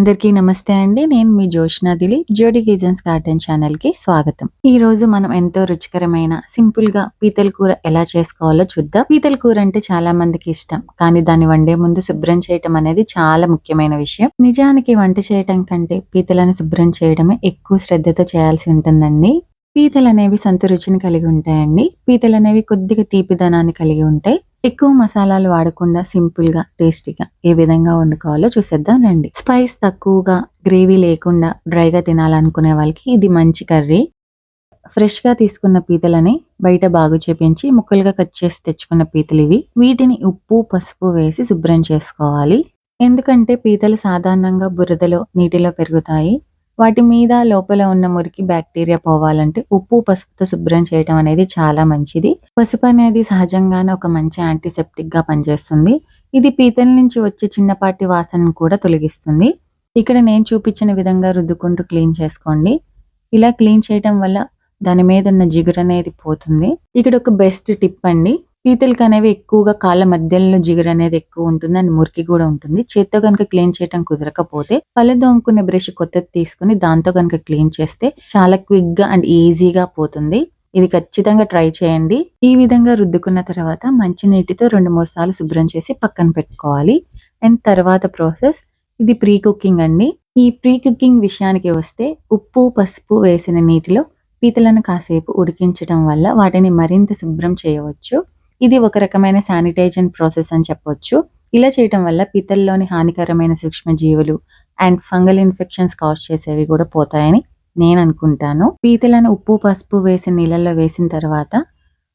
అందరికీ నమస్తే అండి. నేను మీ జోష్నా దిలీప్. జ్యోతి కిచెన్స్ గార్డెన్ ఛానల్‌కి స్వాగతం. ఈ రోజు మనం ఎంతో రుచికరమైన సింపుల్‌గా పీతల కూర ఎలా చేసుకోవాలో చూద్దాం. పీతల కూర అంటే చాలా మందికి ఇష్టం. కానీ దాన్ని వండే ముందు శుభ్రం చేయటం అనేది చాలా ముఖ్యమైన విషయం. నిజానికి వంట చేయటం కంటే పీతలను శుభ్రం చేయడమే ఎక్కువ శ్రద్ధతో చేయాల్సి ఉంటుందండి. పీతలనేవి సొంత రుచిని కలిగి ఉంటాయండి. పీతలనేవి కొద్దిగా తీపిదనాన్ని కలిగి ఉంటాయి. ఎక్కువ మసాలాలు వాడకుండా సింపుల్‌గా, టేస్టీగా ఏ విధంగా వండుకోవాలో చూసేద్దాం రండి. స్పైస్ తక్కువగా, గ్రేవీ లేకుండా డ్రైగా తినాలనుకునే వాళ్ళకి ఇది మంచి కర్రీ. ఫ్రెష్‌గా తీసుకున్న పీతలని బయట బాగు చేపించి ముక్కలుగా కట్ చేసి తెచ్చుకున్న పీతలివి. వీటిని ఉప్పు, పసుపు వేసి శుభ్రం చేసుకోవాలి. ఎందుకంటే పీతలు సాధారణంగా బురదలో, నీటిలో పెరుగుతాయి. వాటి మీద లోపల ఉన్న మురికి బ్యాక్టీరియా పోవాలంటే ఉప్పు, పసుపుతో శుభ్రం చేయటం అనేది చాలా మంచిది. పసుపు అనేది సహజంగానే ఒక మంచి యాంటీసెప్టిక్‌గా పనిచేస్తుంది. ఇది పీతల నుంచి వచ్చే చిన్నపాటి వాసనను కూడా తొలగిస్తుంది. ఇక్కడ నేను చూపించిన విధంగా రుద్దుకుంటూ క్లీన్ చేసుకోండి. ఇలా క్లీన్ చేయటం వల్ల దాని మీద ఉన్న జిగురనేది పోతుంది. ఇక్కడ ఒక బెస్ట్ టిప్ అండి. పీతలకనేవి ఎక్కువగా కాళ్ళ మధ్యలో జిగురు అనేది ఎక్కువ ఉంటుంది అండ్ మురికి కూడా ఉంటుంది. చేత్తో గనుక క్లీన్ చేయటం కుదరకపోతే పళ్ళు తోముకునే బ్రష్ కొత్తది తీసుకొని దాంతో గనుక క్లీన్ చేస్తే చాలా క్విక్‌గా అండ్ ఈజీగా పోతుంది. ఇది ఖచ్చితంగా ట్రై చేయండి. ఈ విధంగా రుద్దుకున్న తర్వాత మంచి నీటితో 2, 3 సార్లు శుభ్రం చేసి పక్కన పెట్టుకోవాలి. అండ్ తర్వాత ప్రాసెస్ ఇది ప్రీ కుకింగ్ అండి. ఈ ప్రీ కుకింగ్ విషయానికి వస్తే ఉప్పు, పసుపు వేసిన నీటిలో పీతలను కాసేపు ఉడికించడం వల్ల వాటిని మరింత శుభ్రం చేయవచ్చు. ఇది ఒక రకమైన శానిటైజేషన్ ప్రాసెస్ అని చెప్పొచ్చు. ఇలా చేయటం వల్ల పీతల్లోని హానికరమైన సూక్ష్మజీవులు అండ్ ఫంగల్ ఇన్ఫెక్షన్స్ కాజ్ చేసేవి కూడా పోతాయని నేను అనుకుంటాను. పీతలను ఉప్పు, పసుపు వేసిన నీళ్ళల్లో వేసిన తర్వాత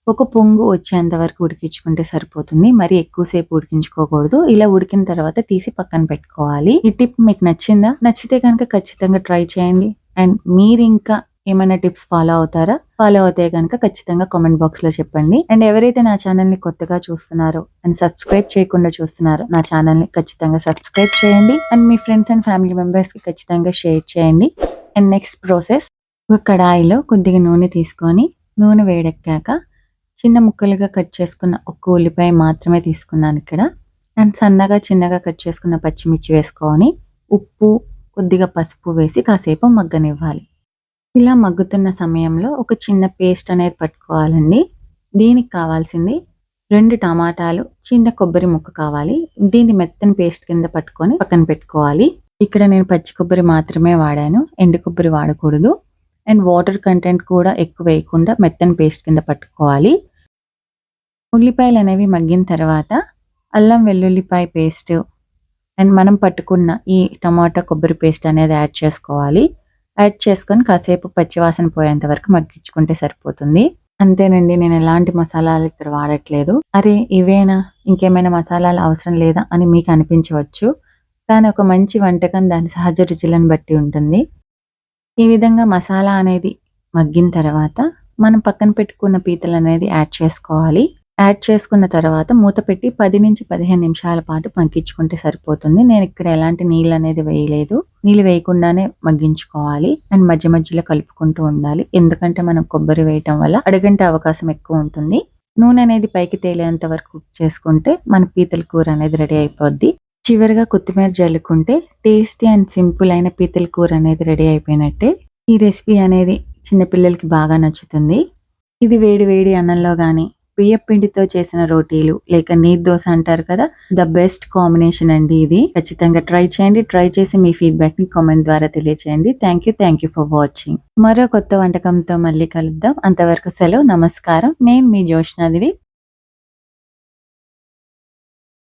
ఒక పొంగు వచ్చేంత వరకు ఉడికించుకుంటే సరిపోతుంది. మరి ఎక్కువసేపు ఉడికించుకోకూడదు. ఇలా ఉడికిన తర్వాత తీసి పక్కన పెట్టుకోవాలి. ఈ టిప్ మీకు నచ్చిందా? నచ్చితే కనుక ఖచ్చితంగా ట్రై చేయండి. అండ్ మీరు ఇంకా ఏమైనా టిప్స్ ఫాలో అవుతారా? ఫాలో అవుతే కనుక ఖచ్చితంగా కామెంట్ బాక్స్ లో చెప్పండి. అండ్ ఎవరైతే నా ఛానల్ ని కొత్తగా చూస్తున్నారో అండ్ సబ్స్క్రైబ్ చేయకుండా చూస్తున్నారో నా ఛానల్ ని ఖచ్చితంగా సబ్స్క్రైబ్ చేయండి. And me friends and family members కి ఖచ్చితంగా షేర్ చేయండి. అండ్ నెక్స్ట్ ప్రాసెస్, ఒక కడాయిలో కొద్దిగా నూనె తీసుకొని నూనె వేడెక్కాక చిన్న ముక్కలుగా కట్ చేసుకున్న ఒక్క ఉల్లిపాయ మాత్రమే తీసుకున్నాను ఇక్కడ. అండ్ సన్నగా చిన్నగా కట్ చేసుకున్న పచ్చిమిర్చి వేసుకొని ఉప్పు, కొద్దిగా పసుపు వేసి కాసేపు మగ్గనివ్వాలి. ఇలా మగ్గుతున్న సమయంలో ఒక చిన్న పేస్ట్ అనేది పట్టుకోవాలండి. దీనికి కావాల్సింది 2 టమాటాలు, చిన్న కొబ్బరి ముక్క కావాలి. దీన్ని మెత్తని పేస్ట్ కింద పట్టుకొని పక్కన పెట్టుకోవాలి. ఇక్కడ నేను పచ్చి కొబ్బరి మాత్రమే వాడాను, ఎండు కొబ్బరి వాడకూడదు. అండ్ వాటర్ కంటెంట్ కూడా ఎక్కువ వేయకుండా మెత్తని పేస్ట్ కింద పట్టుకోవాలి. ఉల్లిపాయలు అనేవి మగ్గిన తర్వాత అల్లం వెల్లుల్లిపాయ పేస్ట్ అండ్ మనం పట్టుకున్న ఈ టమాటా కొబ్బరి పేస్ట్ అనేది యాడ్ చేసుకోవాలి. యాడ్ చేసుకొని కాసేపు పచ్చివాసన పోయేంత వరకు మగ్గించుకుంటే సరిపోతుంది. అంతేనండి, నేను ఎలాంటి మసాలాలు ఇక్కడ వాడట్లేదు. అరే ఇవేనా, ఇంకేమైనా మసాలాలు అవసరం లేదా అని మీకు అనిపించవచ్చు. కానీ ఒక మంచి వంటకం దాని సహజ రుచులను బట్టి ఉంటుంది. ఈ విధంగా మసాలా అనేది మగ్గిన తర్వాత మనం పక్కన పెట్టుకున్న పీతలు అనేది యాడ్ చేసుకోవాలి. యాడ్ చేసుకున్న తర్వాత మూత పెట్టి 10 నుంచి 15 నిమిషాల పాటు మగ్గించుకుంటే సరిపోతుంది. నేను ఇక్కడ ఎలాంటి నీళ్ళు అనేది వేయలేదు. నీళ్ళు వేయకుండానే మగ్గించుకోవాలి. అండ్ మధ్య మధ్యలో కలుపుకుంటూ ఉండాలి. ఎందుకంటే మనం కొబ్బరి వేయటం వల్ల అడుగంటే అవకాశం ఎక్కువ ఉంటుంది. నూనె అనేది పైకి తేలేంత వరకు కుక్ చేసుకుంటే మన పీతల కూర అనేది రెడీ అయిపోద్ది. చివరిగా కొత్తిమీర జల్లుకుంటే టేస్టీ అండ్ సింపుల్ అయిన పీతల కూర అనేది రెడీ అయిపోయినట్టే. ఈ రెసిపీ అనేది చిన్నపిల్లలకి బాగా నచ్చుతుంది. ఇది వేడి వేడి అన్నంలో కానీ, బియ్యం పిండితో చేసిన రోటీలు లేక నీట్ దోశ అంటారు కదా, ద బెస్ట్ కాంబినేషన్ అండి ఇది. ఖచ్చితంగా ట్రై చేయండి. ట్రై చేసి మీ ఫీడ్బ్యాక్ ని కామెంట్ ద్వారా తెలియచేయండి. Thank you for watching. మరో కొత్త వంటకంతో మళ్ళీ కలుద్దాం. అంతవరకు సెలవు. నమస్కారం. నేను మీ జోష్నా దిలీప్.